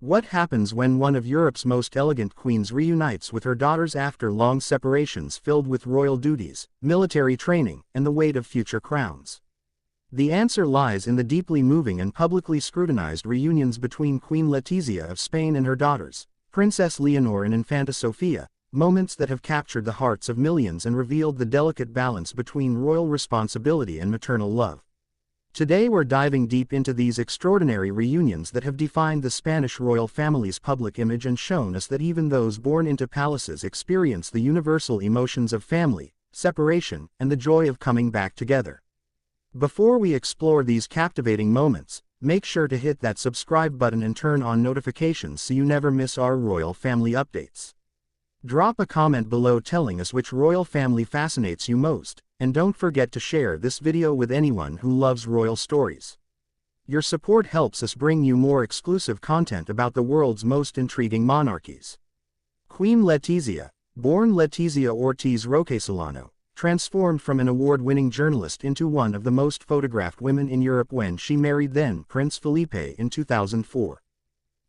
What happens when one of Europe's most elegant queens reunites with her daughters after long separations filled with royal duties, military training, and the weight of future crowns? The answer lies in the deeply moving and publicly scrutinized reunions between Queen Letizia of Spain and her daughters, Princess Leonor and Infanta Sofia, moments that have captured the hearts of millions and revealed the delicate balance between royal responsibility and maternal love. Today we're diving deep into these extraordinary reunions that have defined the Spanish royal family's public image and shown us that even those born into palaces experience the universal emotions of family, separation, and the joy of coming back together. Before we explore these captivating moments, make sure to hit that subscribe button and turn on notifications so you never miss our royal family updates. Drop a comment below telling us which royal family fascinates you most, and don't forget to share this video with anyone who loves royal stories. Your support helps us bring you more exclusive content about the world's most intriguing monarchies. Queen Letizia, born Letizia Ortiz Roquesolano, transformed from an award-winning journalist into one of the most photographed women in Europe when she married then Prince Felipe in 2004.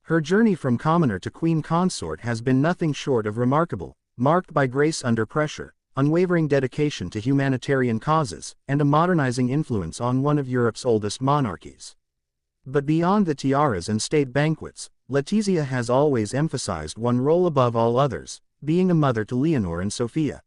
Her journey from commoner to queen consort has been nothing short of remarkable, marked by grace under pressure, unwavering dedication to humanitarian causes, and a modernizing influence on one of Europe's oldest monarchies. But beyond the tiaras and state banquets, Letizia has always emphasized one role above all others, being a mother to Leonor and Sofia.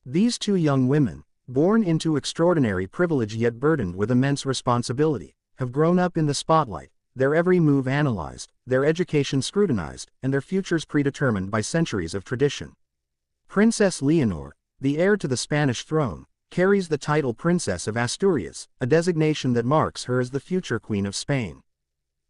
These two young women, born into extraordinary privilege yet burdened with immense responsibility, have grown up in the spotlight, their every move analyzed, their education scrutinized, and their futures predetermined by centuries of tradition. Princess Leonor, the heir to the Spanish throne, carries the title Princess of Asturias, a designation that marks her as the future Queen of Spain.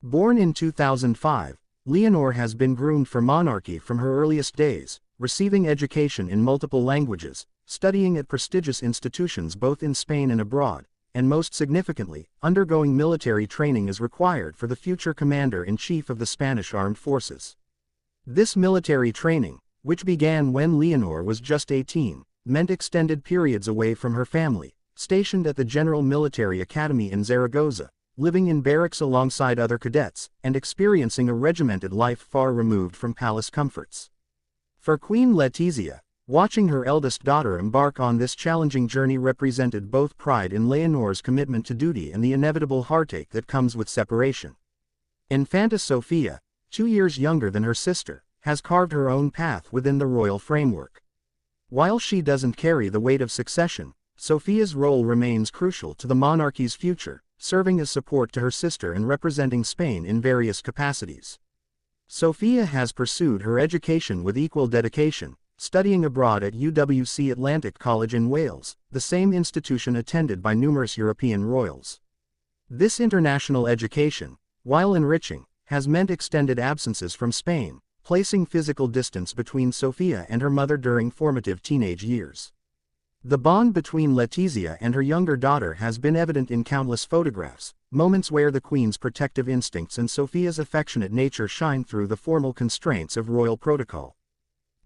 Born in 2005, Leonor has been groomed for monarchy from her earliest days, receiving education in multiple languages, studying at prestigious institutions both in Spain and abroad, and most significantly, undergoing military training as required for the future commander-in-chief of the Spanish Armed Forces. This military training, which began when Leonor was just 18, meant extended periods away from her family, stationed at the General Military Academy in Zaragoza, living in barracks alongside other cadets, and experiencing a regimented life far removed from palace comforts. For Queen Letizia, watching her eldest daughter embark on this challenging journey represented both pride in Leonor's commitment to duty and the inevitable heartache that comes with separation. Infanta Sofia, 2 years younger than her sister, has carved her own path within the royal framework. While she doesn't carry the weight of succession, Sofia's role remains crucial to the monarchy's future, serving as support to her sister and representing Spain in various capacities. Sofia has pursued her education with equal dedication, studying abroad at UWC Atlantic College in Wales, the same institution attended by numerous European royals. This international education, while enriching, has meant extended absences from Spain, placing physical distance between Sofia and her mother during formative teenage years. The bond between Letizia and her younger daughter has been evident in countless photographs, moments where the Queen's protective instincts and Sofia's affectionate nature shine through the formal constraints of royal protocol.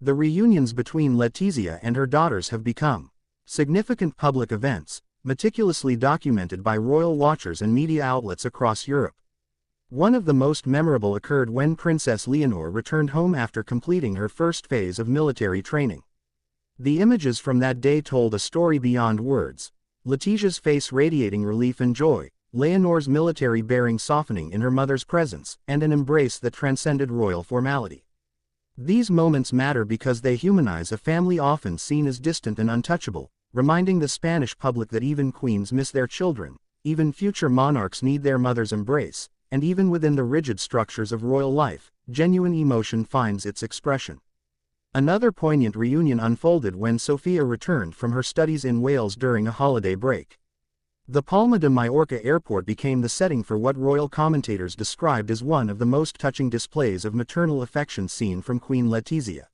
The reunions between Letizia and her daughters have become significant public events, meticulously documented by royal watchers and media outlets across Europe. One of the most memorable occurred when Princess Leonor returned home after completing her first phase of military training. The images from that day told a story beyond words, Letizia's face radiating relief and joy, Leonor's military bearing softening in her mother's presence, and an embrace that transcended royal formality. These moments matter because they humanize a family often seen as distant and untouchable, reminding the Spanish public that even queens miss their children, even future monarchs need their mother's embrace, and even within the rigid structures of royal life, genuine emotion finds its expression. Another poignant reunion unfolded when Sofia returned from her studies in Wales during a holiday break. The Palma de Mallorca airport became the setting for what royal commentators described as one of the most touching displays of maternal affection seen from Queen Letizia.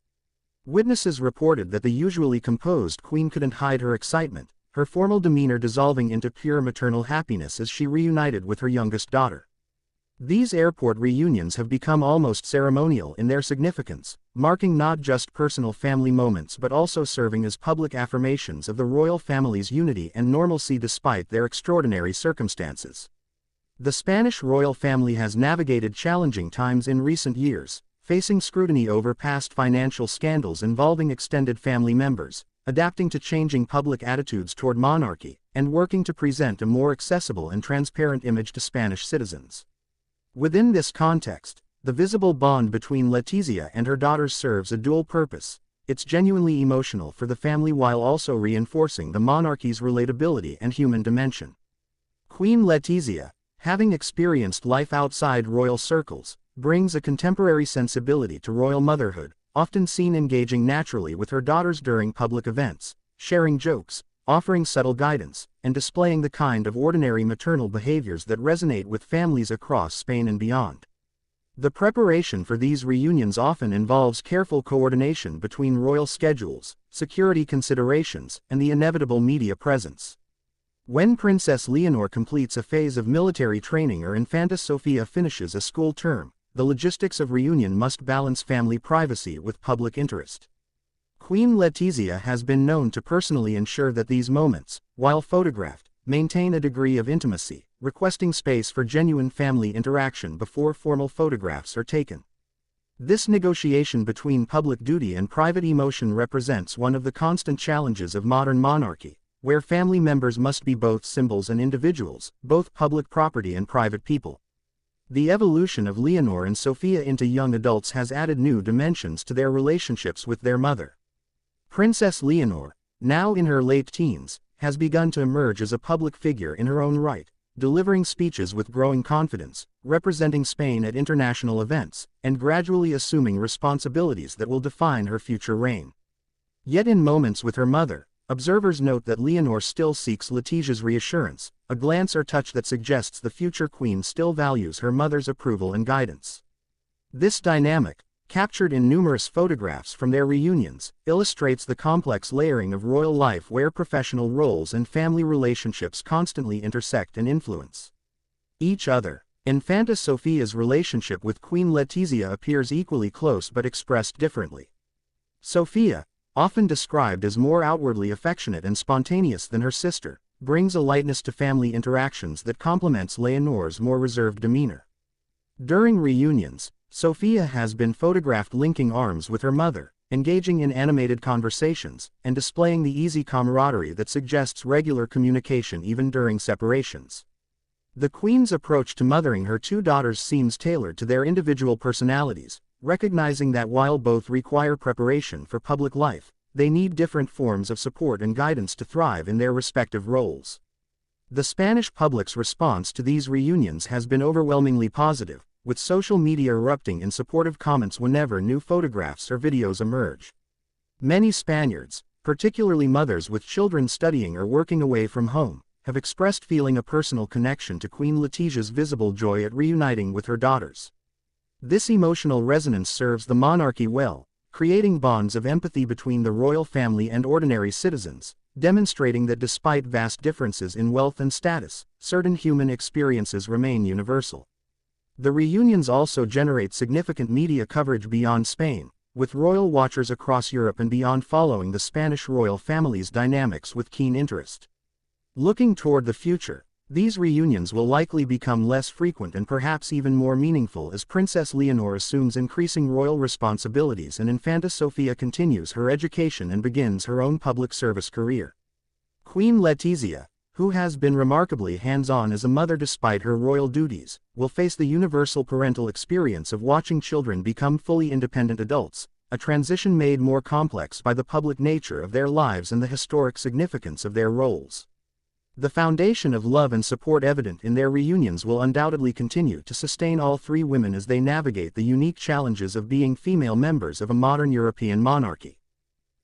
Witnesses reported that the usually composed queen couldn't hide her excitement, her formal demeanor dissolving into pure maternal happiness as she reunited with her youngest daughter. These airport reunions have become almost ceremonial in their significance, marking not just personal family moments but also serving as public affirmations of the royal family's unity and normalcy despite their extraordinary circumstances. The Spanish royal family has navigated challenging times in recent years, facing scrutiny over past financial scandals involving extended family members, adapting to changing public attitudes toward monarchy, and working to present a more accessible and transparent image to Spanish citizens. Within this context, the visible bond between Letizia and her daughters serves a dual purpose. It's genuinely emotional for the family while also reinforcing the monarchy's relatability and human dimension. Queen Letizia, having experienced life outside royal circles, brings a contemporary sensibility to royal motherhood, often seen engaging naturally with her daughters during public events, sharing jokes, offering subtle guidance, and displaying the kind of ordinary maternal behaviors that resonate with families across Spain and beyond. The preparation for these reunions often involves careful coordination between royal schedules, security considerations, and the inevitable media presence. When Princess Leonor completes a phase of military training or Infanta Sofia finishes a school term, the logistics of reunion must balance family privacy with public interest. Queen Letizia has been known to personally ensure that these moments, while photographed, maintain a degree of intimacy, requesting space for genuine family interaction before formal photographs are taken. This negotiation between public duty and private emotion represents one of the constant challenges of modern monarchy, where family members must be both symbols and individuals, both public property and private people. The evolution of Leonor and Sofia into young adults has added new dimensions to their relationships with their mother. Princess Leonor, now in her late teens, has begun to emerge as a public figure in her own right, delivering speeches with growing confidence, representing Spain at international events, and gradually assuming responsibilities that will define her future reign. Yet in moments with her mother, observers note that Leonor still seeks Letizia's reassurance, a glance or touch that suggests the future queen still values her mother's approval and guidance. This dynamic, captured in numerous photographs from their reunions, illustrates the complex layering of royal life where professional roles and family relationships constantly intersect and influence each other. Infanta Sofia's relationship with Queen Letizia appears equally close but expressed differently. Sofia, often described as more outwardly affectionate and spontaneous than her sister, brings a lightness to family interactions that complements Leonor's more reserved demeanor. During reunions, Sofia has been photographed linking arms with her mother, engaging in animated conversations, and displaying the easy camaraderie that suggests regular communication even during separations. The Queen's approach to mothering her two daughters seems tailored to their individual personalities, recognizing that while both require preparation for public life, they need different forms of support and guidance to thrive in their respective roles. The Spanish public's response to these reunions has been overwhelmingly positive, with social media erupting in supportive comments whenever new photographs or videos emerge. Many Spaniards, particularly mothers with children studying or working away from home, have expressed feeling a personal connection to Queen Letizia's visible joy at reuniting with her daughters. This emotional resonance serves the monarchy well, creating bonds of empathy between the royal family and ordinary citizens, demonstrating that despite vast differences in wealth and status, certain human experiences remain universal. The reunions also generate significant media coverage beyond Spain, with royal watchers across Europe and beyond following the Spanish royal family's dynamics with keen interest. Looking toward the future, these reunions will likely become less frequent and perhaps even more meaningful as Princess Leonor assumes increasing royal responsibilities and Infanta Sofia continues her education and begins her own public service career. Queen Letizia, who has been remarkably hands-on as a mother despite her royal duties, will face the universal parental experience of watching children become fully independent adults, a transition made more complex by the public nature of their lives and the historic significance of their roles. The foundation of love and support evident in their reunions will undoubtedly continue to sustain all three women as they navigate the unique challenges of being female members of a modern European monarchy.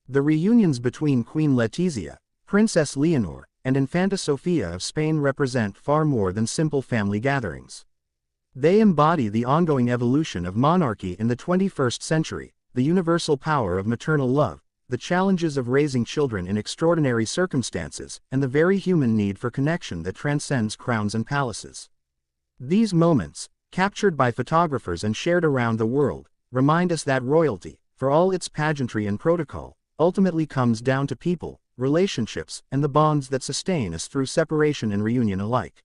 The reunions between Queen Letizia, Princess Leonor, and Infanta Sofia of Spain represent far more than simple family gatherings. They embody the ongoing evolution of monarchy in the 21st century, the universal power of maternal love, the challenges of raising children in extraordinary circumstances, and the very human need for connection that transcends crowns and palaces. These moments, captured by photographers and shared around the world, remind us that royalty, for all its pageantry and protocol, ultimately comes down to people, relationships, and the bonds that sustain us through separation and reunion alike.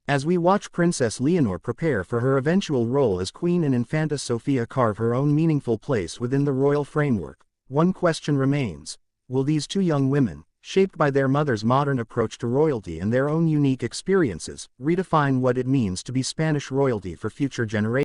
As we watch Princess Leonor prepare for her eventual role as queen and Infanta Sofia carve her own meaningful place within the royal framework, one question remains: will these two young women, shaped by their mother's modern approach to royalty and their own unique experiences, redefine what it means to be Spanish royalty for future generations?